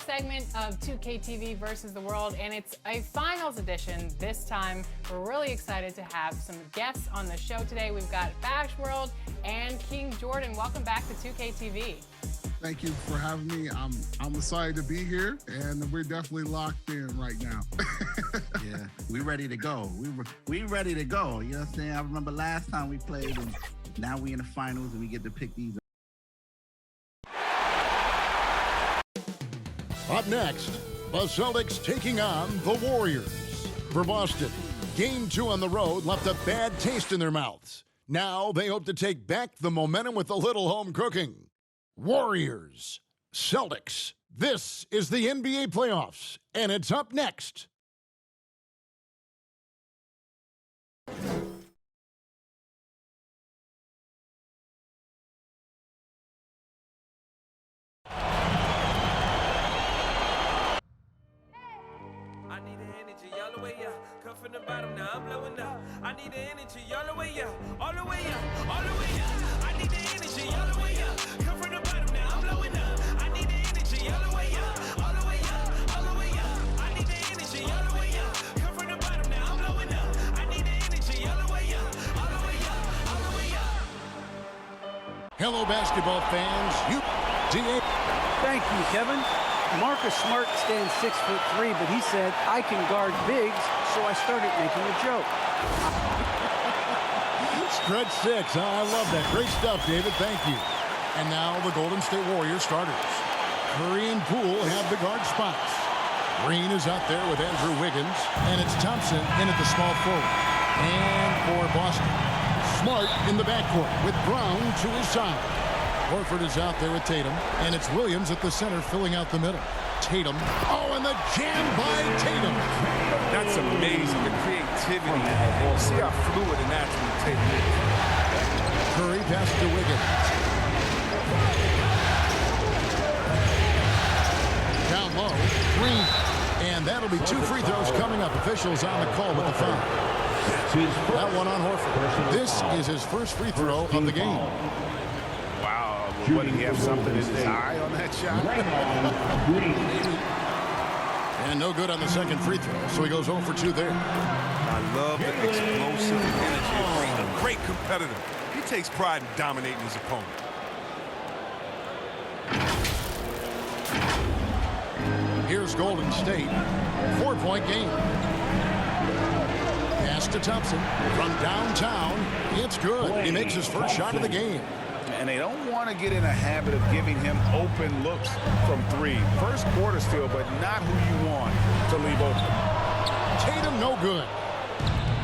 segment of 2K TV versus the world, and it's a finals edition. This time, we're really excited to have some guests on the show today. We've got Bash World and King Jordan. Welcome back to 2K TV. Thank you for having me. I'm excited to be here, and we're definitely locked in right now. Yeah, we ready to go. We ready to go. You know what I'm saying? I remember last time we played, and now we in the finals, and we get to pick these. Up next, the Celtics taking on the Warriors. For Boston, Game 2 on the road left a bad taste in their mouths. Now they hope to take back the momentum with a little home cooking. Warriors, Celtics. This is the NBA playoffs, and it's up next. From the bottom, now I'm blowing up. I need the energy all the way up, all the way up, all the way up. I need the energy all the way up. Come from the bottom, now I'm blowing up. I need the energy all the way up, all the way up, all the way up. I need the energy all the way up. Come from the bottom, now I'm blowing up. I need the energy all the way up, all the way up, all the way up. Hello, basketball fans. Thank you, Kevin. Marcus Smart stands 6'3", but he said, I can guard bigs, so I started making a joke. Stretch 6. I love that. Great stuff, David. Thank you. And now the Golden State Warriors starters. Curry and Poole have the guard spots. Green is out there with Andrew Wiggins, and it's Thompson in at the small forward. And for Boston, Smart in the backcourt with Brown to his side. Horford is out there with Tatum, and it's Williams at the center filling out the middle. Tatum, oh, and the jam by Tatum. That's amazing, the creativity. See how fluid and natural Tatum is. Curry passes to Wiggins. Down low, Green. And that'll be 2 free throws coming up. Officials on the call with the foul. That one on Horford. This is his first free throw of the game. What, did he have something in his eye on that shot? And no good on the second free throw, so he goes 0 for 2 there. I love the explosive energy of Green. A great competitor. He takes pride in dominating his opponent. Here's Golden State. 4-point game. Pass to Thompson from downtown. It's good. He makes his first shot of the game. And they don't want to get in a habit of giving him open looks from 3. First quarter still, but not who you want to leave open. Tatum, no good.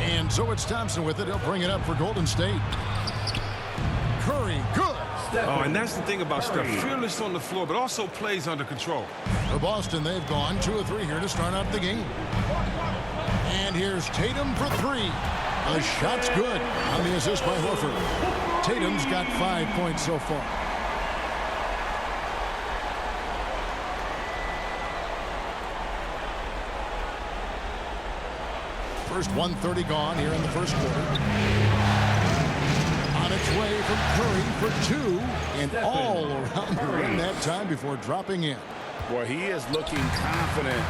And so it's Thompson with it. He'll bring it up for Golden State. Curry, good. Oh, and that's the thing about Steph. Fearless on the floor, but also plays under control. For Boston, they've gone 2 of 3 here to start out the game. And here's Tatum for 3. The shot's good on the assist by Horford. Tatum's got 5 points so far. First 1:30 gone here in the first quarter. On its way from Curry for 2 and all around the rim that time before dropping in. Boy, he is looking confident.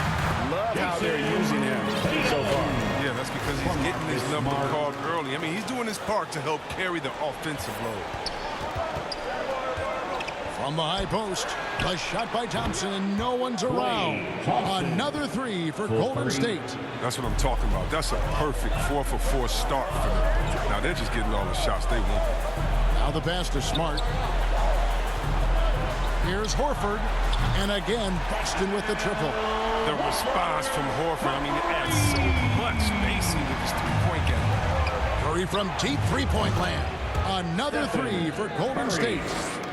Love how they're using him so far. Yeah, that's because he's getting his number called early. I mean, he's doing his part to help carry the offensive load. From the high post, a shot by Thompson, and no one's around. Another 3 for Golden State. That's what I'm talking about. That's a perfect 4 for 4 start for them. Now they're just getting all the shots they want. Now the pass to Smart. Here's Horford, and again, Boston with the triple. The response from Horford, I mean, it adds so much spacing to this three-point game. Curry from deep three-point land. Another 3 for Golden State.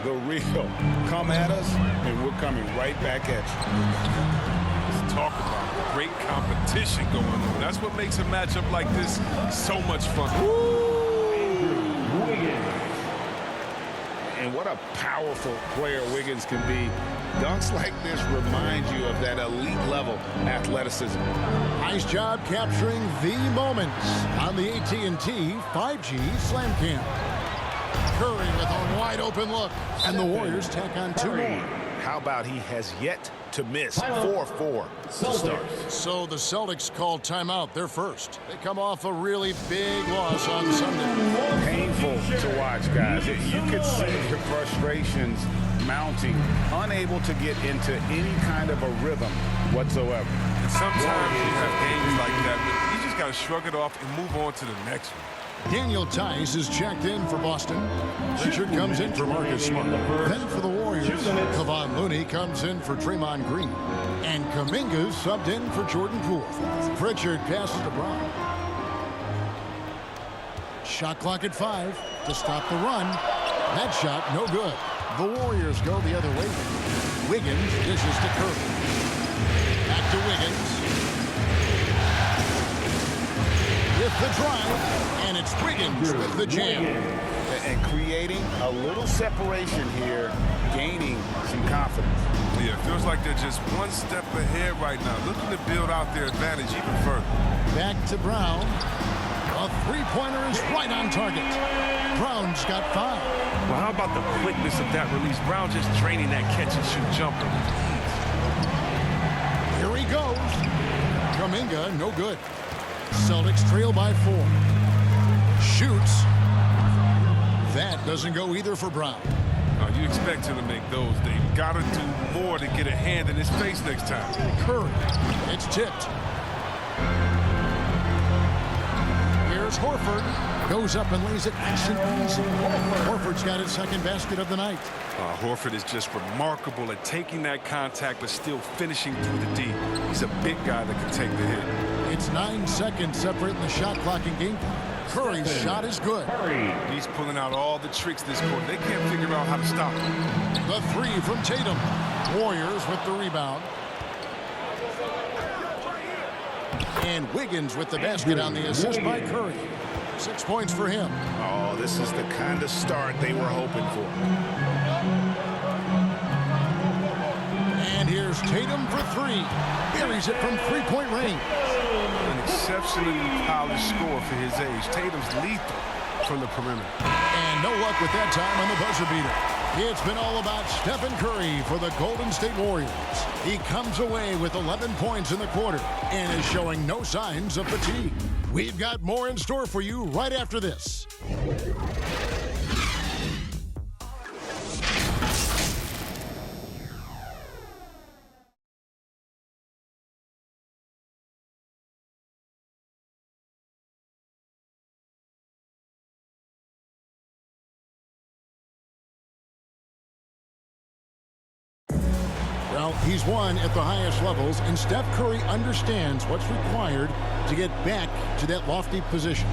The real. Come at us, and we're coming right back at you. Let's talk about great competition going on. That's what makes a matchup like this so much fun. And what a powerful player Wiggins can be. Dunks like this remind you of that elite level athleticism. Nice job capturing the moments on the AT&T 5G Slam Cam. Curry with a wide open look, and the Warriors tack on 2 more. How about he has yet to miss? 4-4 to start. So the Celtics call timeout. They're first. They come off a really big loss on Sunday. Painful to watch, guys. You could see the frustrations mounting, unable to get into any kind of a rhythm whatsoever. And sometimes you have games like that, but you just got to shrug it off and move on to the next one. Daniel Tice is checked in for Boston. Richard comes in for Marcus Smart. Then for the Warriors, Kevon Looney comes in for Draymond Green. And Kuminga's subbed in for Jordan Poole. Pritchard passes to Brown. Shot clock at 5 to stop the run. That shot, no good. The Warriors go the other way. Wiggins dishes to Curry. Back to Wiggins. With the drive, and it's Wiggins with the jam. And creating a little separation here, gaining some confidence. Yeah, it feels like they're just one step ahead right now, looking to build out their advantage even further. Back to Brown. A three-pointer is right on target. Brown's got 5. Well, how about the quickness of that release? Brown just training that catch-and-shoot jumper. Here he goes. Kuminga, no good. Celtics trail by 4. Shoots. That doesn't go either for Brown. You expect him to make those. They've got to do more to get a hand in his face next time. Curry. It's tipped. Here's Horford. Goes up and lays it nice and easy. Horford's got his second basket of the night. Horford is just remarkable at taking that contact but still finishing through the D. He's a big guy that can take the hit. It's 9 seconds separating the shot clock and game time. Curry's shot is good. He's pulling out all the tricks this quarter. They can't figure out how to stop him. The 3 from Tatum. Warriors with the rebound. And Wiggins with the basket on the assist by Curry. 6 points for him. Oh, this is the kind of start they were hoping for. And here's Tatum for 3. Buries it from three-point range. An exceptionally polished score for his age. Tatum's lethal from the perimeter. And no luck with that time on the buzzer beater. It's been all about Stephen Curry for the Golden State Warriors. He comes away with 11 points in the quarter and is showing no signs of fatigue. We've got more in store for you right after this. Well, he's won at the highest levels, and Steph Curry understands what's required to get back to that lofty position.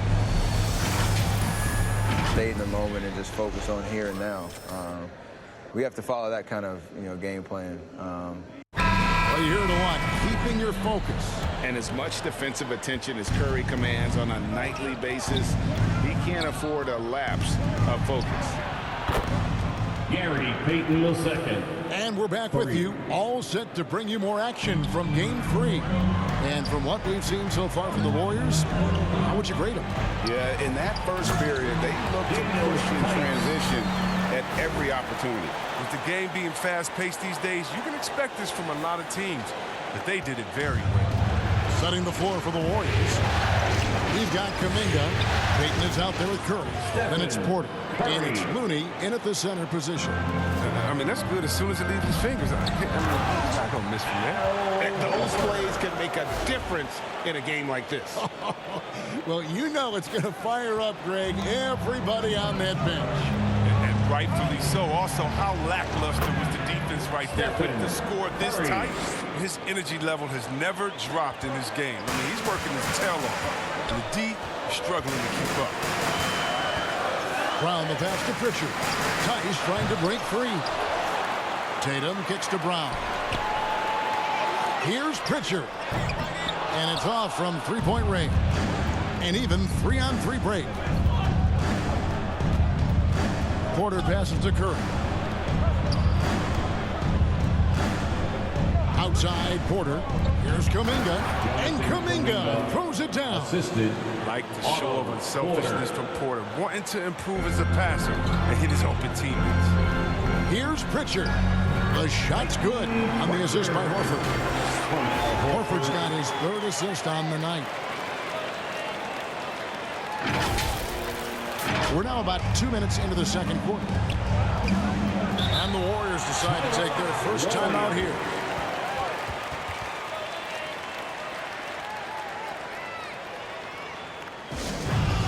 Stay in the moment and just focus on here and now. We have to follow that kind of game plan. Well, you're here to what? Keeping your focus. And as much defensive attention as Curry commands on a nightly basis, he can't afford a lapse of focus. Gary Payton will second. And we're back with you, all set to bring you more action from Game 3. And from what we've seen so far from the Warriors, how would you grade them? Yeah, in that first period, they looked to push in transition at every opportunity. With the game being fast-paced these days, you can expect this from a lot of teams, but they did it very well. Setting the floor for the Warriors. We've got Kuminga. Payton is out there with Curry. Then it's Porter. And it's Looney in at the center position. I mean, that's good as soon as it leaves his fingers. He's not going to miss from there. And those plays can make a difference in a game like this. Well, you know it's going to fire up, Greg, everybody on that bench. And rightfully so. Also, how lackluster was the defense right there. With the score this tight, his energy level has never dropped in this game. I mean, he's working his tail off. And the D is struggling to keep up. Brown the pass to Pritchard. Tice trying to break free. Tatum kicks to Brown. Here's Pritchard. And it's off from three-point range. An even 3-on-3 break. Porter passes to Curry. Outside Porter. Here's Kuminga. And Kuminga throws it down. Assisted. Like the show of unselfishness from Porter, wanting to improve as a passer and hit his open teammates. Here's Pritchard. The shot's good on the assist by Horford. Horford's got his third assist on the night. We're now about 2 minutes into the second quarter. And the Warriors decide to take their first time out here.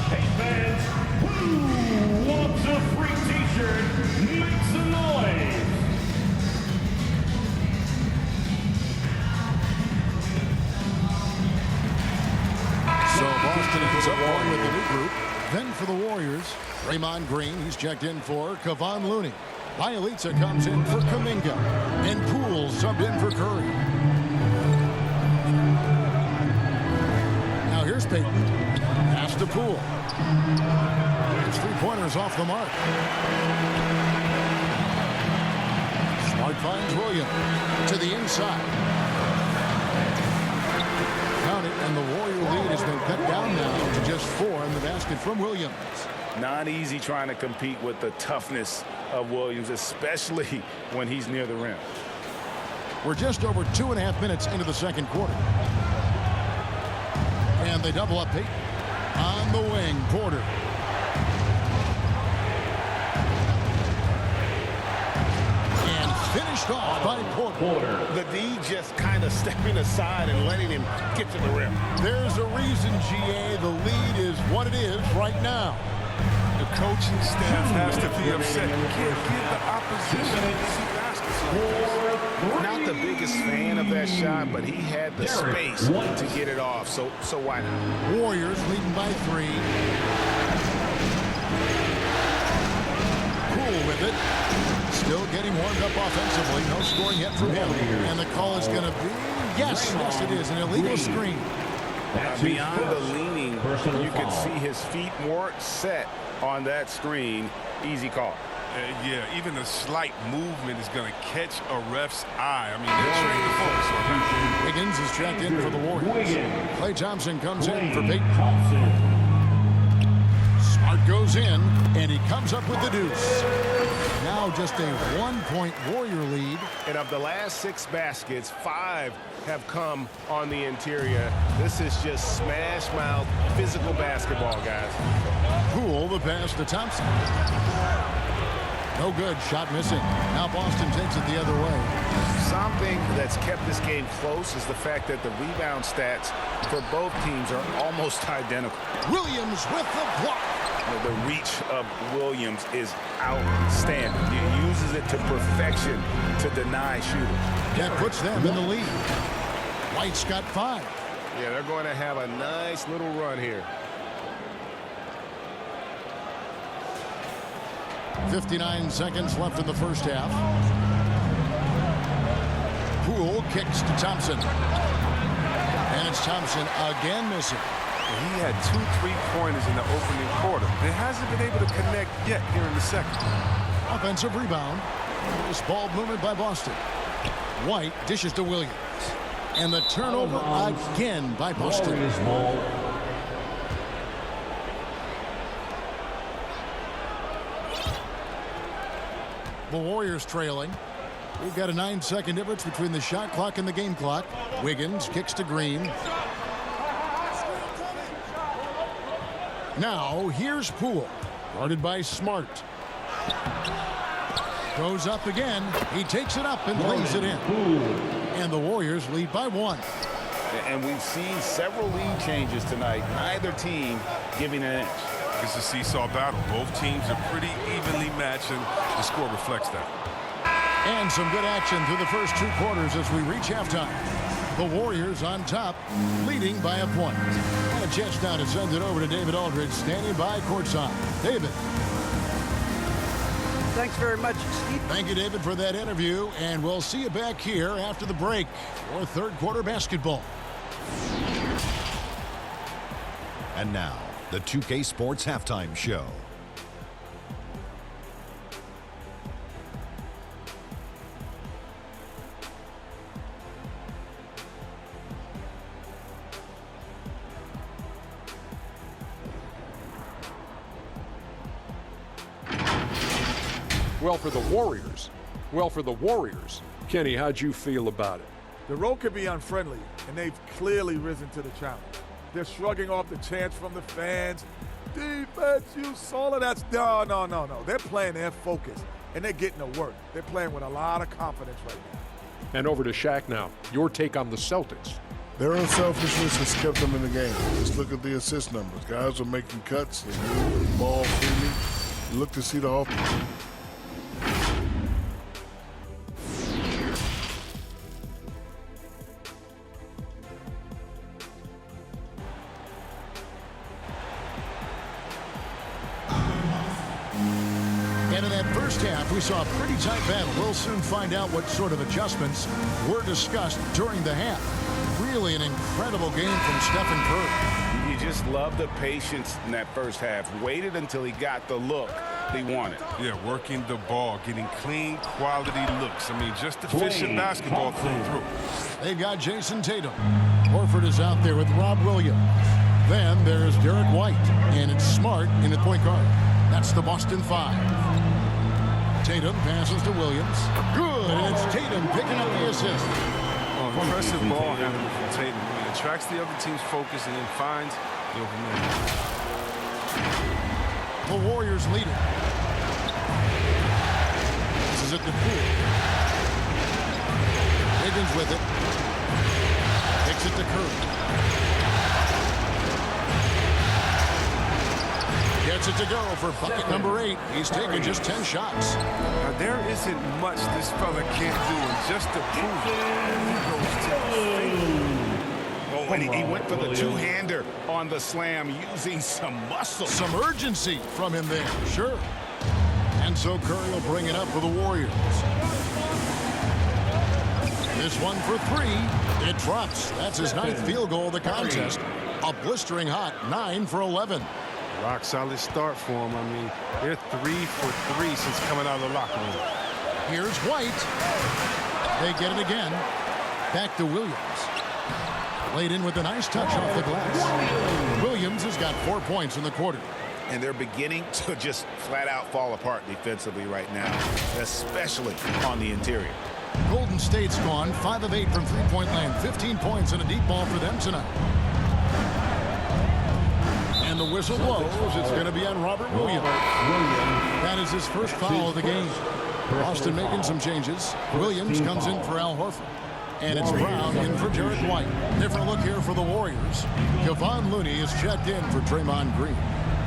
Hey fans, who wants a free t-shirt? Make some noise. So Boston ends up going with the new group. Then for the Warriors, Draymond Green, he's checked in for Kevon Looney. Bielitsa comes in for Kuminga. And Poole subbed in for Curry. Now here's Payton. Pass to Poole. His three-pointers off the mark. Smart finds Williams to the inside. Count it, and the Warrior lead has been cut down now to just 4 in the basket from Williams. Not easy trying to compete with the toughness of Williams, especially when he's near the rim. We're just over 2.5 minutes into the second quarter. And they double up Payton. On the wing, Porter. And finished off by Porter. The D just kind of stepping aside and letting him get to the rim. There's a reason, GA, the lead is what it is right now. The coaching staff has to be upset. You can't give the opposition easy baskets. Not the biggest fan of that shot, but he had the space to get it off, so why not? Warriors leading by 3. Poole with it. Still getting warmed up offensively. No scoring yet from him. And the call is going to be, yes, it is, an illegal screen. Beyond the leaning, you can see his feet weren't set on that screen. Easy call. Yeah, even a slight movement is going to catch a ref's eye. I mean, they're trained to focus on that. Wiggins is checked in for the Warriors. Klay Thompson comes in for Payton. Smart goes in, and he comes up with the deuce. Now just a 1-point Warrior lead. And of the last 6 baskets, 5 have come on the interior. This is just smash-mouth physical basketball, guys. Poole the pass to Thompson. No good. Shot missing. Now Boston takes it the other way. Something that's kept this game close is the fact that the rebound stats for both teams are almost identical. Williams with the block. The reach of Williams is outstanding. He uses it to perfection to deny shooters. That puts them in the lead. White's got 5. Yeah, they're going to have a nice little run here. 59 seconds left in the first half. Poole kicks to Thompson. And it's Thompson again missing. He had 2 3-pointers in the opening quarter. He hasn't been able to connect yet here in the second. Offensive rebound. This ball movement by Boston. White dishes to Williams. And the turnover again by Boston. The Warriors trailing. We've got a 9-second difference between the shot clock and the game clock. Wiggins kicks to Green. Now here's Poole, guarded by Smart. Goes up again. He takes it up and lays it in. And the Warriors lead by 1. And we've seen several lead changes tonight. Neither team giving an inch. It's a seesaw battle. Both teams are pretty evenly matched, and the score reflects that. And some good action through the first 2 quarters as we reach halftime. The Warriors on top, leading by a point. And a chance now to send it over to David Aldridge, standing by courtside. David. Thanks very much, Steve. Thank you, David, for that interview. And we'll see you back here after the break for third quarter basketball. And now, the 2K Sports Halftime Show. Well, for the Warriors, Well, for the Warriors, Kenny, how'd you feel about it? The road can be unfriendly, and they've clearly risen to the challenge. They're shrugging off the chants from the fans. Defense, you solid. That's no. They're playing their focus, and they're getting to work. They're playing with a lot of confidence right now. And over to Shaq now. Your take on the Celtics. Their unselfishness has kept them in the game. Just look at the assist numbers. Guys are making cuts. They're moving the ball freely. Look to see the offense. And in that first half, we saw a pretty tight battle. We'll soon find out what sort of adjustments were discussed during the half. Really an incredible game from Stephen Curry. You just love the patience in that first half. Waited until he got the look he wanted. Yeah, working the ball, getting clean, quality looks. I mean, just efficient basketball through and through. They've got Jason Tatum. Horford is out there with Rob Williams. Then there's Derek White, and it's Smart in at point guard. That's the Boston Five. Tatum passes to Williams. Good, and it's Tatum picking up the assist. Oh, impressive ball handling from Tatum. He attracts the other team's focus and then finds the open man. The Warriors lead it. This is at the pool. Higgins with it. Takes it to Curry. Gets it to go for bucket number 8. He's taken just 10 shots. Now, there isn't much this fella can't do, and just to prove it, he goes to the Oh, and he went for the two-hander on the slam, using some muscle. Some urgency from him there, sure. And so Curry will bring it up for the Warriors. This one for 3. It drops. That's his 9th field goal of the contest. A blistering hot 9 for 11. Rock solid start for him. I mean, they're 3 for 3 since coming out of the locker room. Here's White. They get it again. Back to Williams. Laid in with a nice touch off the glass. Williams has got 4 points in the quarter. And they're beginning to just flat out fall apart defensively right now, especially on the interior. Golden State's gone 5 of 8 from three-point land. 15 points and a deep ball for them tonight. And the whistle blows. It's going to be on Robert Williams. That is his first foul of the game. Boston making some changes. Williams comes in for Al Horford. And it's Brown in for Derek White. Different look here for the Warriors. Kevon Looney is checked in for Draymond Green.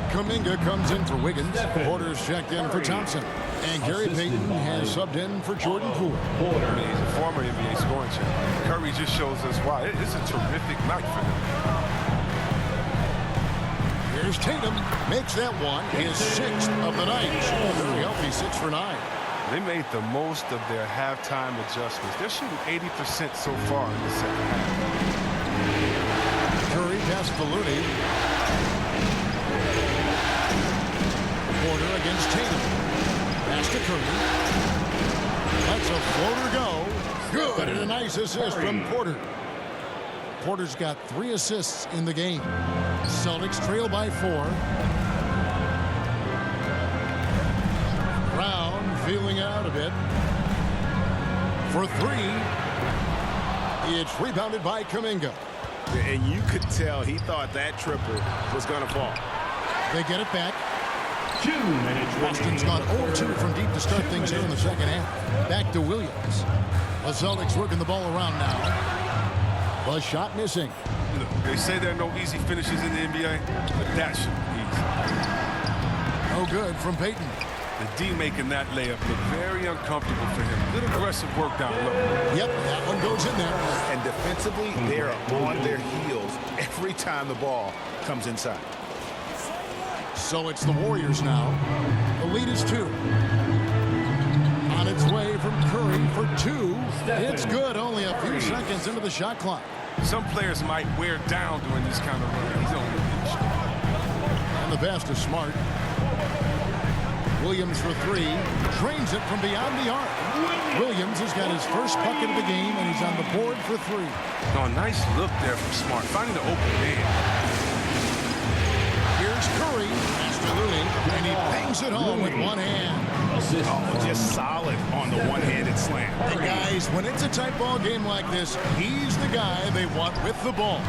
Kuminga comes in for Wiggins. Porter's checked in for Thompson. And Gary Payton has subbed in for Jordan Poole. I mean, he's a former NBA scoring champion. Curry just shows us why. It's a terrific night for him. Here's Tatum. Makes that one his 6th of the night. Very healthy, 6 for 9. They made the most of their halftime adjustments. They're shooting 80% so far in the second half. Curry passes to Looney. Porter against Tatum. Pass to Curry. Lets a floater go. Good, and a nice assist from Porter. Porter's got 3 assists in the game. Celtics trail by 4. Brown feeling out a bit. For 3. It's rebounded by Kuminga. And you could tell he thought that triple was going to fall. They get it back. Boston's gone 0-2 from deep to start things here in the second half. Back to Williams. The Celtics working the ball around now. The shot missing. Look, they say there are no easy finishes in the NBA, but that should be easy. No good from Payton. The D making that layup look very uncomfortable for him. Little aggressive work down low. Yep, that one goes in there. And defensively, they're on their heels every time the ball comes inside. So it's the Warriors now. The lead is 2. On its way from Curry for 2. It's good. Only a few seconds into the shot clock. Some players might wear down during this kind of run. He's only getting shot. And the pass to Smart. Williams for 3. Drains it from beyond the arc. Williams has got his first bucket of the game, and he's on the board for 3. Oh, nice look there from Smart. Finding the open man. Here's Curry. Pass to Looney, and he bangs it home with one hand. Oh, just solid on the one-handed slam. And guys, when it's a tight ball game like this, he's the guy they want with the ball.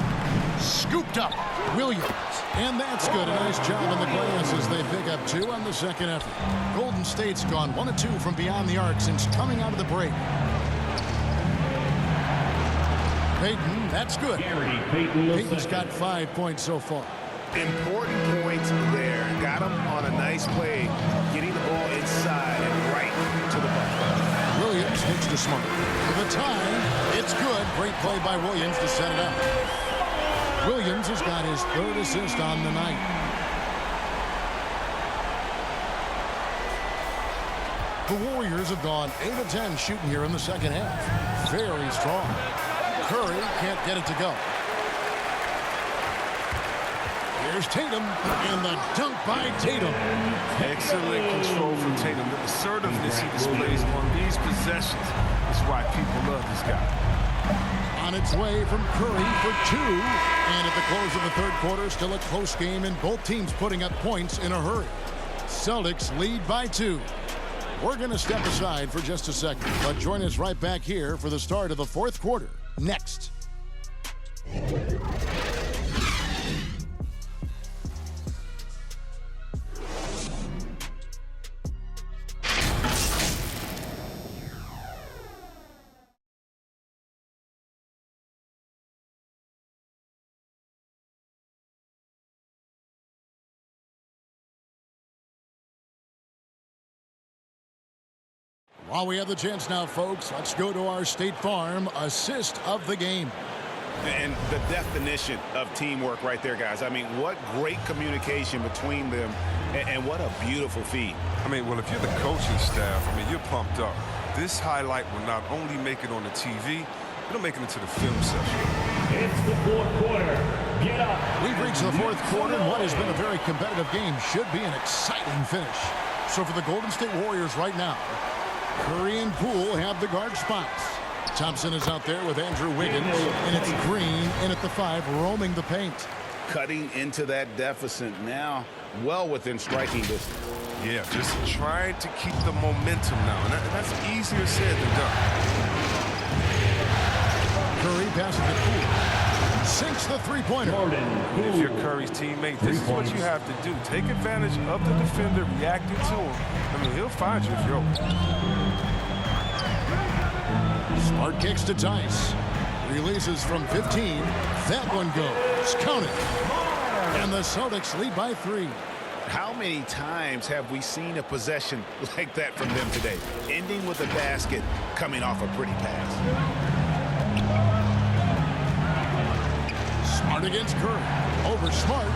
Scooped up, Williams. And that's good. A nice job on the glass as they pick up 2 on the second effort. Golden State's gone 1 of 2 from beyond the arc since coming out of the break. Payton, that's good. Payton's got 5 points so far. Important points there. Got him on a nice play, getting the ball inside and right to the bucket. Williams hits to Smart. For the tie, it's good. Great play by Williams to set it up. Williams has got his 3rd assist on the night. The Warriors have gone 8 of 10 shooting here in the second half. Very strong. Curry can't get it to go. Here's Tatum, and the dunk by Tatum. Excellent control from Tatum. The assertiveness he displays on these possessions is why people love this guy. On its way from Curry for 2. And at the close of the 3rd quarter, still a close game, and both teams putting up points in a hurry. Celtics lead by 2. We're going to step aside for just a second, but join us right back here for the start of the 4th quarter. Next. While we have the chance now, folks, let's go to our State Farm assist of the game. And the definition of teamwork right there, guys. I mean, what great communication between them, and what a beautiful feed. I mean, well, if you're the coaching staff, I mean, you're pumped up. This highlight will not only make it on the TV, it'll make it into the film session. It's the 4th quarter. Get up. We've reached the 4th quarter, and what has been a very competitive game should be an exciting finish. So for the Golden State Warriors right now, Curry and Poole have the guard spots. Thompson is out there with Andrew Wiggins, and it's Green in at the 5, roaming the paint. Cutting into that deficit now, well within striking distance. Yeah, just trying to keep the momentum now, and that's easier said than done. Curry passes to Poole. Sinks the 3-pointer. If you're Curry's teammate, this is what you have to do. Take advantage of the defender reacting to him. I mean, he'll find you if you're open. Smart kicks to Tice. Releases from 15. That one goes. Count it. And the Celtics lead by 3. How many times have we seen a possession like that from them today? Ending with a basket, coming off a pretty pass. Smart against Curry. Over Smart.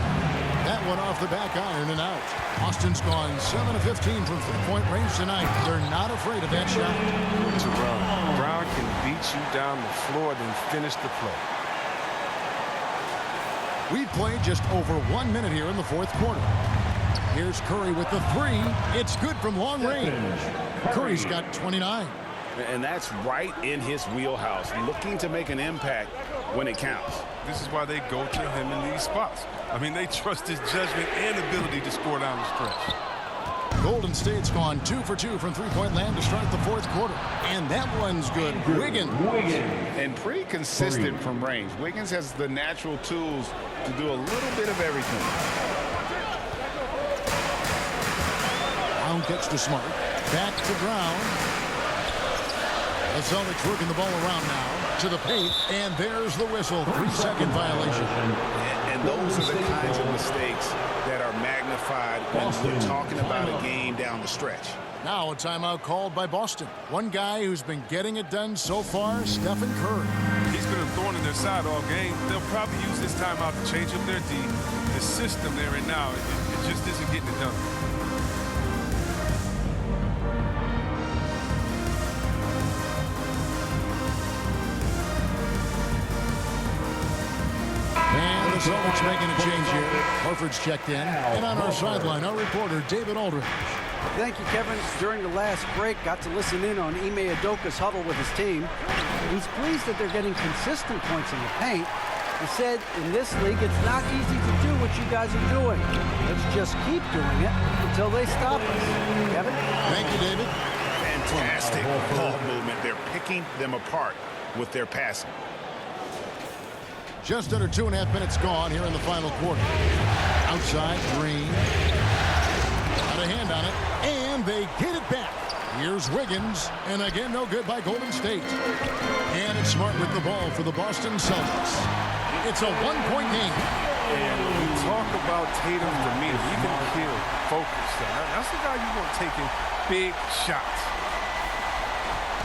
That one off the back iron and out. Austin's gone 7 of 15 from 3-point range tonight. They're not afraid of that shot. To Brown. Brown can beat you down the floor, then finish the play. We've played just over 1 minute here in the 4th quarter. Here's Curry with the 3. It's good from long range. Curry's got 29. And that's right in his wheelhouse, looking to make an impact when it counts. This is why they go to him in these spots. I mean, they trust his judgment and ability to score down the stretch. Golden State's gone 2 for 2 from 3-point land to start the 4th quarter. And that one's good. Wiggins. And pretty consistent from range. Wiggins has the natural tools to do a little bit of everything. Brown gets to Smart. Back to Brown. The Celtics working the ball around now to the paint, and there's the whistle. 3-second violation. And those are the kinds of mistakes that are magnified when we're talking about a game down the stretch. Now a timeout called by Boston. One guy who's been getting it done so far, Stephen Curry. He's been a thorn in their side all game. They'll probably use this timeout to change up their D. The system they're in now, it just isn't getting it done. And the Celtics making a change here. Horford's checked in. And on our sideline, our reporter, David Aldridge. Thank you, Kevin. During the last break, got to listen in on Ime Udoka's huddle with his team. He's pleased that they're getting consistent points in the paint, He said in this league, it's not easy to do what you guys are doing. Let's just keep doing it until they stop us. Kevin? Thank you, David. Fantastic ball movement. They're picking them apart with their passing. Just under 2.5 minutes gone here in the final quarter. Outside, Green. Got a hand on it, and they get it back. Here's Wiggins, and again, no good by Golden State. And it's Smart with the ball for the Boston Celtics. It's a one-point game. And when you talk about Tatum's demeanor, you can feel focused. That's the guy you want taking big shots.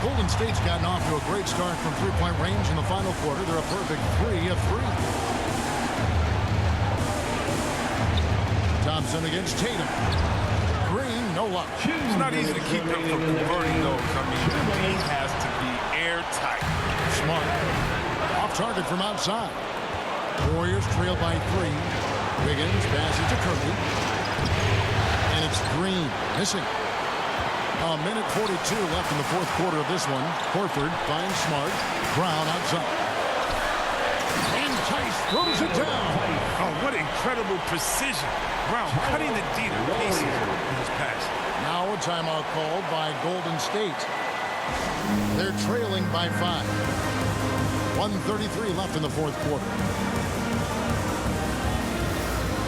Golden State's gotten off to a great start from three-point range in the final quarter. They're a perfect 3 of 3. Thompson against Tatum. Green, no luck. It's not easy to keep him from converting those. I mean, the lead has to be airtight. Smart. Off target from outside. Warriors trail by 3. Wiggins passes to Curry. And it's Green missing. A minute 42 left in the fourth quarter of this one. Horford finds Smart. Brown outside. And Tice throws it down. Oh, what incredible precision. Brown cutting the D to pieces in his pass. Now a timeout called by Golden State. They're trailing by 5. 1:33 left in the fourth quarter.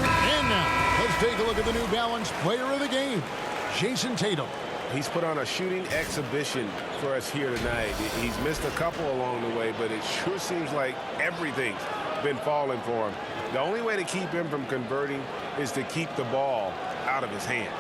And now, let's take a look at the New Balance player of the game, Jason Tatum. He's put on a shooting exhibition for us here tonight. He's missed a couple along the way, but it sure seems like everything's been falling for him. The only way to keep him from converting is to keep the ball out of his hands.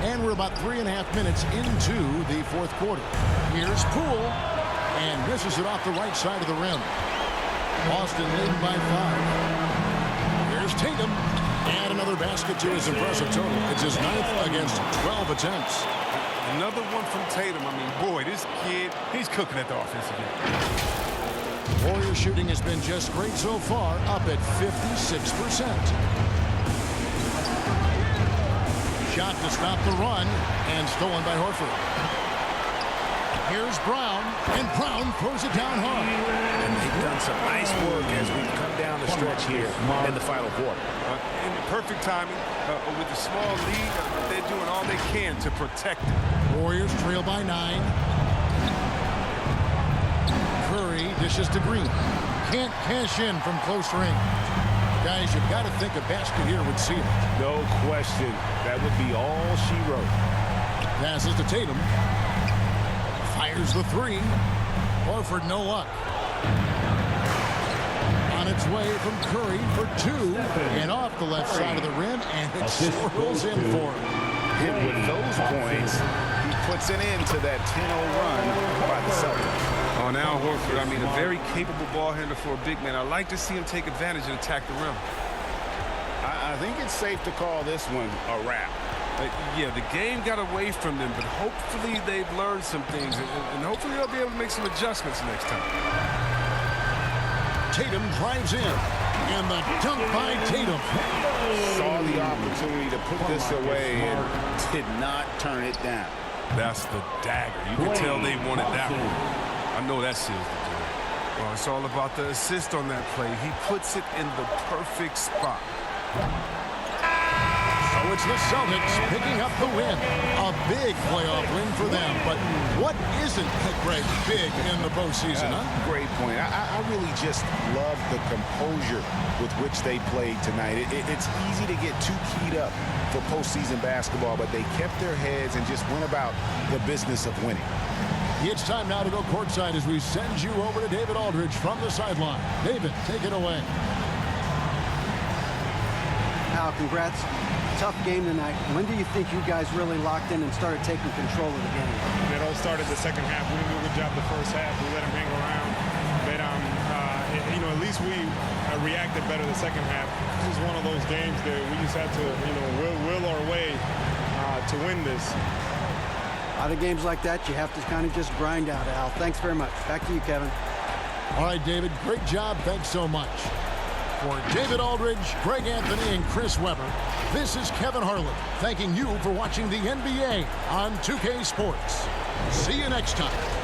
And we're about 3.5 minutes into the fourth quarter. Here's Poole, and misses it off the right side of the rim. Boston leading by 5. Here's Tatum, and another basket to his impressive total. It's his 9th against 12 attempts. Another one from Tatum. I mean, boy, this kid, he's cooking at the offensive end. Warriors shooting has been just great so far, up at 56%. Shot to stop the run, and stolen by Horford. Here's Brown, and Brown throws it down hard. And they've done some nice work as we come down the stretch here in the final quarter. In perfect timing, with a small lead, they're doing all they can to protect it. Warriors trail by 9. Curry dishes to Green. Can't cash in from close range. Guys, you've got to think a basket here would seal it. No question. That would be all she wrote. Passes to Tatum. Fires the 3. Horford, no luck. On its way from Curry for 2. And off the left side of the rim, and it swirls in for him. Hit with those points, he puts an end to that 10-0 run by the Celtics. Oh, now Horford, I mean, a very capable ball handler for a big man. I like to see him take advantage and attack the rim. I think it's safe to call this one a wrap. Yeah, the game got away from them, but hopefully they've learned some things, and hopefully they'll be able to make some adjustments next time. Tatum drives in, and the dunk by Tatum. Saw the opportunity to put this away and did not turn it down. That's the dagger. You can tell they wanted that one. I know that seals the deal. Well, it's all about the assist on that play. He puts it in the perfect spot. So it's the Celtics picking up the win. A big playoff win for them. But what isn't, Greg, big in the postseason, huh? Great point. I really just love the composure with which they played tonight. It's easy to get too keyed up for postseason basketball, but they kept their heads and just went about the business of winning. It's time now to go courtside as we send you over to David Aldridge from the sideline. David, take it away. Al, congrats. Tough game tonight. When do you think you guys really locked in and started taking control of the game? It all started the second half. We didn't do a good job the first half. We let them hang around. But, at least we reacted better the second half. This is one of those games that we just had to, will our way to win this. A lot of games like that, you have to kind of just grind out, Al. Thanks very much. Back to you, Kevin. All right, David, great job. Thanks so much. For David Aldridge, Greg Anthony, and Chris Webber, this is Kevin Harlan thanking you for watching the NBA on 2K Sports. See you next time.